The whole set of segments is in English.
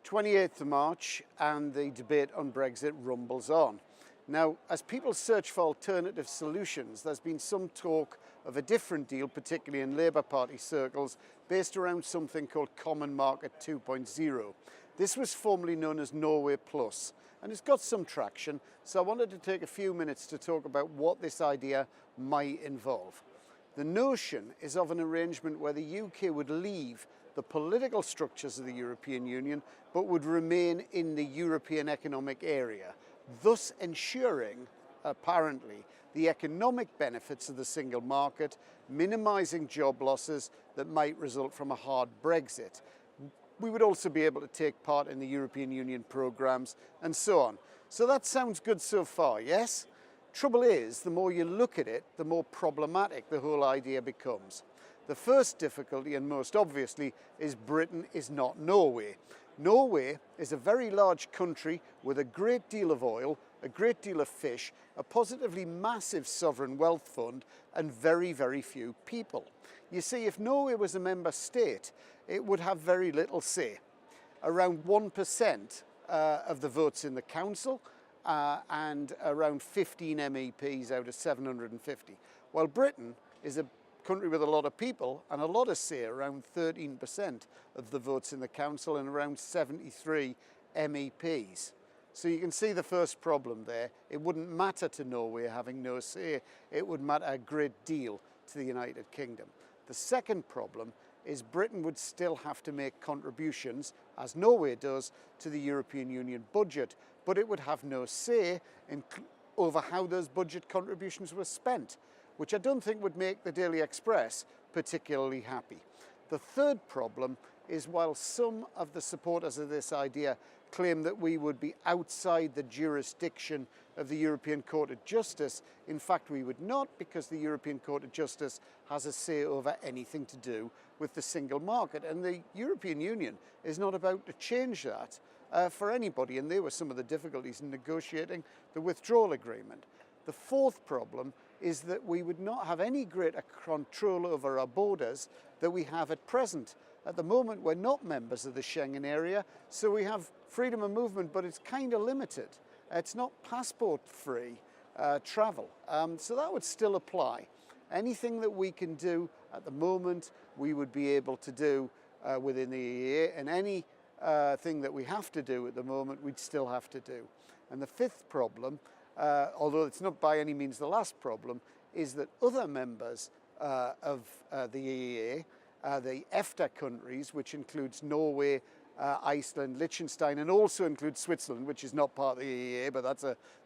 28th of March and the debate on Brexit rumbles on. Now, as people search for alternative solutions, there's been some talk of a different deal, particularly in Labour Party circles, based around something called Common Market 2.0. This was formerly known as Norway Plus, and it's got some traction, so I wanted to take a few minutes to talk about what this idea might involve. The notion is of an arrangement where the UK would leave the political structures of the European Union, but would remain in the European Economic Area, thus ensuring, apparently, the economic benefits of the single market, minimising job losses that might result from a hard Brexit. We would also be able to take part in the European Union programmes and so on. So that sounds good so far, yes? Trouble is, the more you look at it, the more problematic the whole idea becomes. The first difficulty, and most obviously, is Britain is not Norway. Norway is a very large country with a great deal of oil, a great deal of fish, a positively massive sovereign wealth fund, and very, very few people. You see, if Norway was a member state, it would have very little say. Around 1% of the votes in the council and around 15 MEPs out of 750. While Britain is a country with a lot of people and a lot of say, around 13% of the votes in the council and around 73 MEPs. So you can see the first problem there. It wouldn't matter to Norway having no say. It would matter a great deal to the United Kingdom. The second problem is Britain would still have to make contributions, as Norway does, to the European Union budget, but it would have no say over how those budget contributions were spent, which I don't think would make the Daily Express particularly happy. The third problem is, while some of the supporters of this idea claim that we would be outside the jurisdiction of the European Court of Justice, in fact we would not, because the European Court of Justice has a say over anything to do with the single market, and the European Union is not about to change that for anybody, and there were some of the difficulties in negotiating the withdrawal agreement. The fourth problem is that we would not have any greater control over our borders than we have at present. At the moment, we're not members of the Schengen area, so we have freedom of movement, but it's kind of limited. It's not passport-free travel, so that would still apply. Anything that we can do at the moment, we would be able to do within the EEA, and any thing that we have to do at the moment, we'd still have to do. And the fifth problem, although it's not by any means the last problem, is that other members of the EEA, the EFTA countries, which includes Norway, Iceland, Liechtenstein, and also includes Switzerland, which is not part of the EEA, but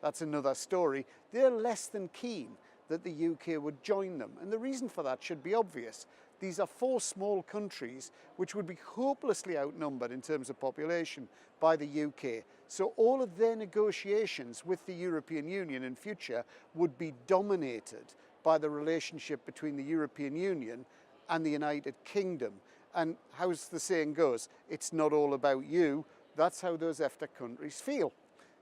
that's another story. They're less than keen that the UK would join them. And the reason for that should be obvious. These are four small countries which would be hopelessly outnumbered in terms of population by the UK. So all of their negotiations with the European Union in future would be dominated by the relationship between the European Union and the United Kingdom. And how's the saying goes, it's not all about you. That's how those EFTA countries feel.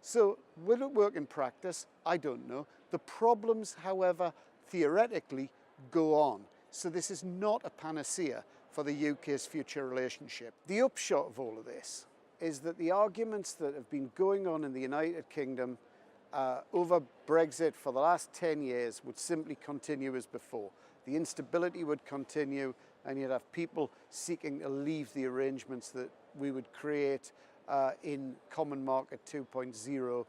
So will it work in practice? I don't know. The problems, however, theoretically go on. So this is not a panacea for the UK's future relationship. The upshot of all of this is that the arguments that have been going on in the United Kingdom over Brexit for the last 10 years would simply continue as before. The instability would continue, and you'd have people seeking to leave the arrangements that we would create in Common Market 2.0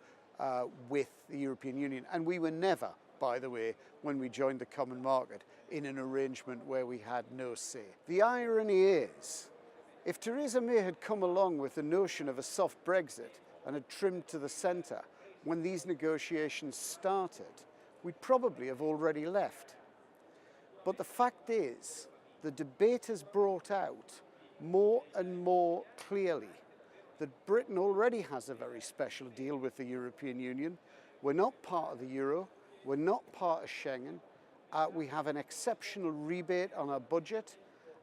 with the European Union. And we were never, by the way, when we joined the Common Market, in an arrangement where we had no say. The irony is, if Theresa May had come along with the notion of a soft Brexit and had trimmed to the centre when these negotiations started, we'd probably have already left. But the fact is, the debate has brought out more and more clearly that Britain already has a very special deal with the European Union. We're not part of the euro, we're not part of Schengen, we have an exceptional rebate on our budget,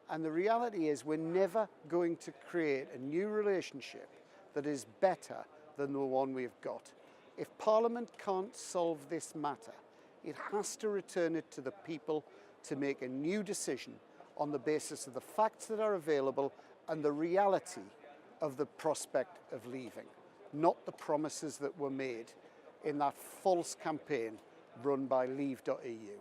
and the reality is we're never going to create a new relationship that is better than the one we've got. If Parliament can't solve this matter, it has to return it to the people to make a new decision on the basis of the facts that are available and the reality of the prospect of leaving, not the promises that were made in that false campaign run by Leave.eu.